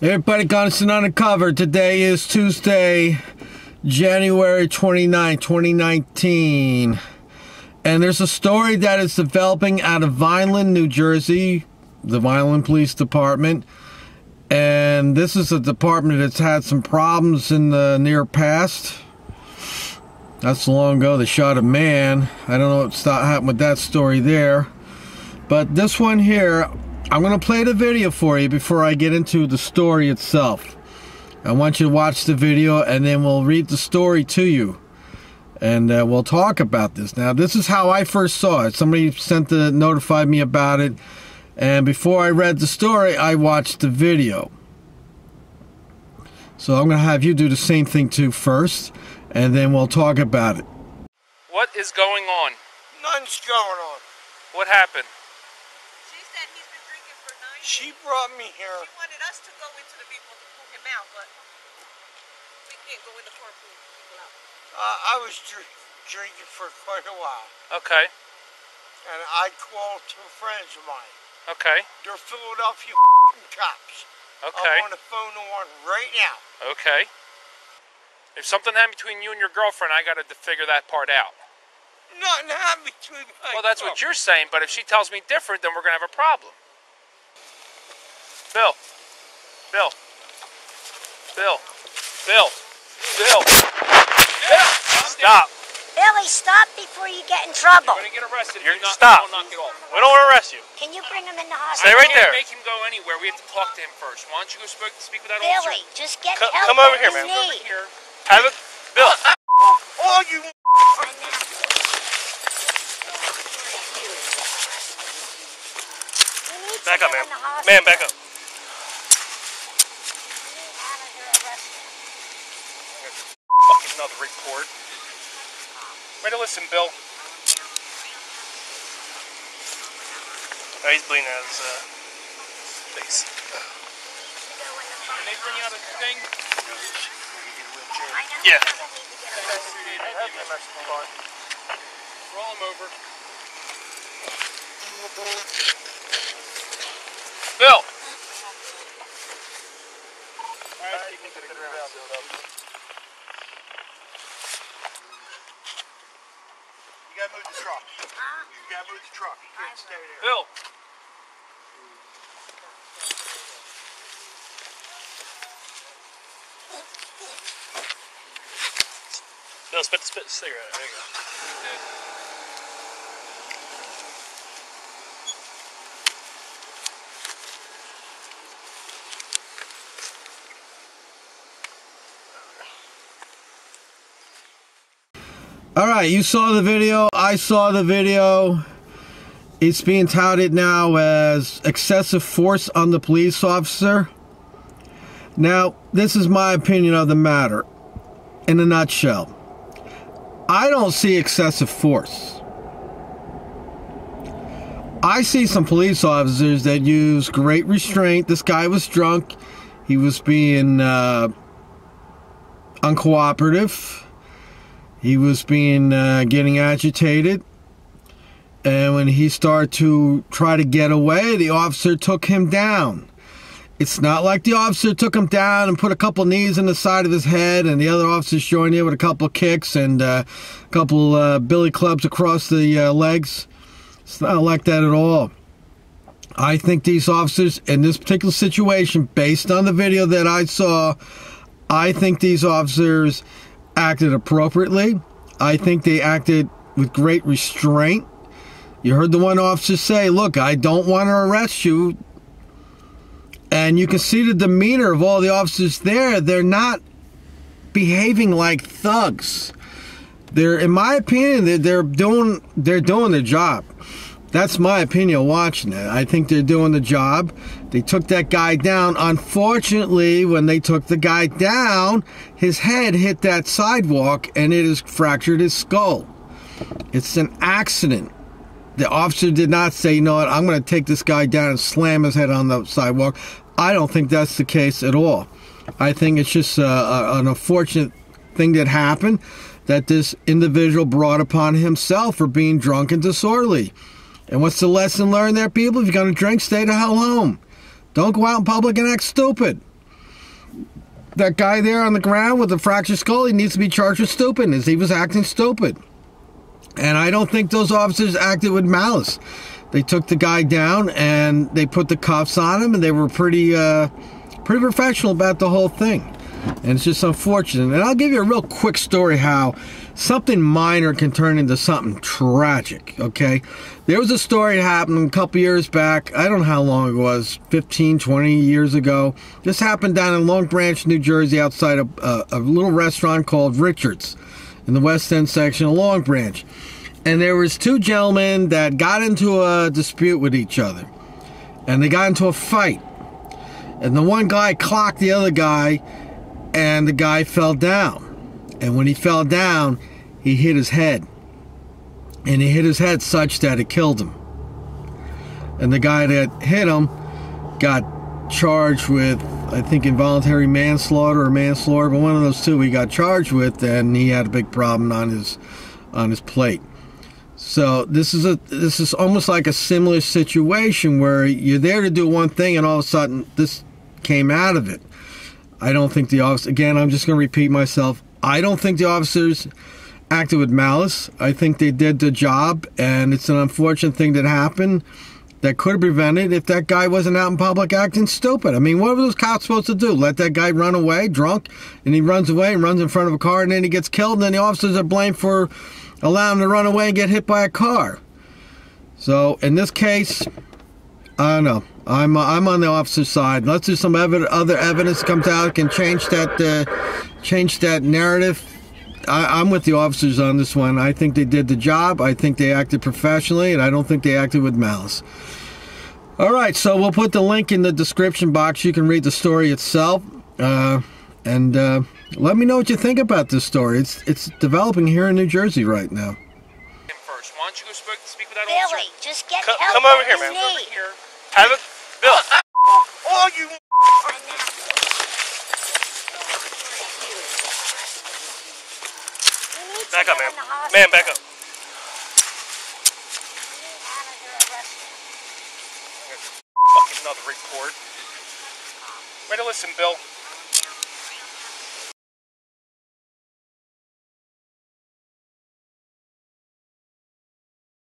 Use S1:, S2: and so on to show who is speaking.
S1: Everybody, Gunston Undercover. Today is Tuesday, January 29, 2019. And there's a story that is developing out of Vineland, New Jersey, the Vineland Police Department. And this is a department that's had some problems in the near past. Not so long ago, they shot a man. I don't know what happened with that story there. But this one here, I'm going to play the video for you before I get into the story itself. I want you to watch the video and then we'll read the story to you. And we'll talk about this. Now, this is how I first saw it. Somebody notified me about it. And before I read the story, I watched the video. So I'm going to have you do the same thing too first. And then we'll talk about it.
S2: What is going on?
S3: Nothing's going on.
S2: What happened?
S4: She said he's been drinking for 9 days.
S3: She brought me here.
S4: She wanted us to go into the vehicle to pull him out, but we can't go in the car and pull people out.
S3: I was drinking for quite a while.
S2: Okay.
S3: And I called two friends of mine.
S2: Okay.
S3: They're Philadelphia cops.
S2: Okay.
S3: I'm on the phone to one right now.
S2: Okay. If something happened between you and your girlfriend, I got to figure that part out.
S3: Nothing happened between my
S2: Well, that's what you're saying, but if she tells me different, then we're going to have a problem. Bill. Bill. Bill. Bill. Bill. Bill. Stop.
S5: Billy, stop before you get in trouble.
S2: You're going to get arrested.
S6: Stop.
S2: Don't knock it off.
S6: We don't want to arrest you.
S5: Can you bring him in the
S6: Stay
S5: hospital?
S6: right there.
S2: Can't make him go anywhere. We have to talk to him first. Why don't you go speak with that
S5: Billy,
S2: officer?
S5: just get
S6: Come
S5: help
S6: over
S5: that
S6: here,
S5: you
S6: man.
S2: Over
S5: need.
S2: here.
S6: Have it, Bill.
S3: Oh, you
S6: Back up, man. Man, back up. Fucking another report. Ready to listen, Bill. Oh, he's bleeding out of his face.
S2: Can they bring out a thing?
S6: Yeah.
S2: Roll him over. Bill! Alright, take him to the ground.
S3: You gotta move the truck. You gotta move the truck. You can't stay there.
S2: Bill!
S6: Bill, spit the cigarette. There you go.
S1: Alright, you saw the video. I saw the video. It's being touted now as excessive force on the police officer. Now, this is my opinion of the matter. In a nutshell. I don't see excessive force. I see some police officers that use great restraint. This guy was drunk. He was being uncooperative. He was getting agitated. And when he started to try to get away, the officer took him down. It's not like the officer took him down and put a couple knees in the side of his head and the other officers joined in with a couple kicks and a couple billy clubs across the legs. It's not like that at all. I think these officers, in this particular situation, based on the video that I saw, I think these officers acted appropriately. I think they acted with great restraint. You heard the one officer say, look, I don't want to arrest you. And you can see the demeanor of all the officers there. They're not behaving like thugs. They're, in my opinion, they're doing their job. That's my opinion watching it. I think they're doing the job. They took that guy down. Unfortunately, when they took the guy down, his head hit that sidewalk and it has fractured his skull. It's an accident. The officer did not say, you know what, I'm going to take this guy down and slam his head on the sidewalk. I don't think that's the case at all. I think it's just an unfortunate thing that happened that this individual brought upon himself for being drunk and disorderly. And what's the lesson learned there, people? If you're going to drink, stay the hell home. Don't go out in public and act stupid. that guy there on the ground with the fractured skull, he needs to be charged with stupidness. He was acting stupid. And I don't think those officers acted with malice. They took the guy down and they put the cuffs on him, and they were pretty professional about the whole thing. And it's just unfortunate. And I'll give you a real quick story how something minor can turn into something tragic, okay? There was a story that happened a couple years back. I don't know how long it was, 15, 20 years ago. This happened down in Long Branch, New Jersey, outside of a little restaurant called Richard's in the West End section of Long Branch. And there was two gentlemen that got into a dispute with each other. And they got into a fight. And the one guy clocked the other guy, and the guy fell down. And when he fell down, he hit his head. And he hit his head such that it killed him. And the guy that hit him got charged with, I think, involuntary manslaughter or manslaughter, but one of those two he got charged with, and he had a big problem on his plate. So this is almost like a similar situation where you're there to do one thing, and all of a sudden this came out of it. I don't think the officers, again, I'm just going to repeat myself, I don't think the officers acted with malice. I think they did the job, and it's an unfortunate thing that happened that could have prevented if that guy wasn't out in public acting stupid. I mean, what were those cops supposed to do? Let that guy run away drunk, and he runs away and runs in front of a car, and then he gets killed, and then the officers are blamed for allowing him to run away and get hit by a car. So in this case, I don't know. I'm on the officer's side. Unless there's some other evidence comes out can change that narrative. I'm with the officers on this one. I think they did the job. I think they acted professionally, and I don't think they acted with malice. All right, so we'll put the link in the description box. You can read the story itself, and let me know what you think about this story. It's developing here in New Jersey right now.
S2: First, why don't you go speak with that
S5: Billy,
S2: officer?
S5: just get
S6: Come
S5: help
S6: over
S5: when
S6: here,
S5: you
S6: man.
S5: need.
S2: Here.
S6: Have it, Bill. Oh, you. Back up, man. Man, back up. Fucking another report. Ready to listen, Bill.